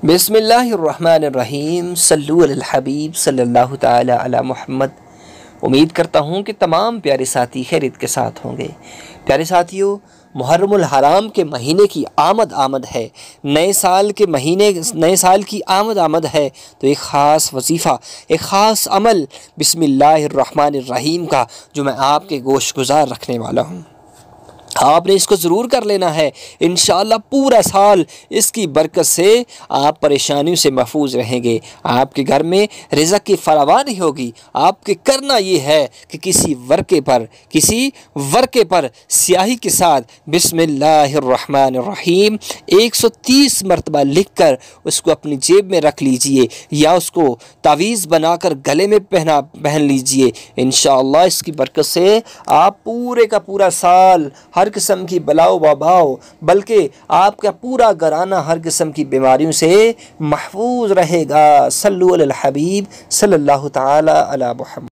बिस्मिल्लाहिर्रहमानिर्रहीम सल्लु अलल हबीब सल्लल्लाहु ताला अला मुहम्मद। उम्मीद करता हूँ कि तमाम प्यारे साथी खैरियत के साथ होंगे। प्यारे साथियों, मुहर्रमुल हराम के महीने की आमद है, नए साल के महीने, नए साल की आमद है। तो एक ख़ास वजीफ़ा, एक ख़ास अमल बिस्मिल्लाहिर्रहमानिर्रहीम का जो मैं आपके गोश गुज़ार रखने वाला हूँ, आपने इसको ज़रूर कर लेना है। इंशाअल्लाह पूरा साल इसकी बरकत से आप परेशानियों से महफूज रहेंगे। आपके घर में रिज़्क़ की फरावानी होगी। आपके करना ये है कि किसी वर्के पर स्याही के साथ बिस्मिल्लाहिर्रहमानिर्रहीम 130 मरतबा लिख कर उसको अपनी जेब में रख लीजिए या उसको तावीज़ बनाकर गले में पहन लीजिए। इंशाअल्लाह इसकी बरकत से आप पूरे का पूरा साल हर किस्म की बलाओ वबाओ, बल्कि आपका पूरा घराना हर किस्म की बीमारियों से महफूज रहेगा। सल्लु अलल हबीब सल्लल्लाहु ताला अला मुहम्मद।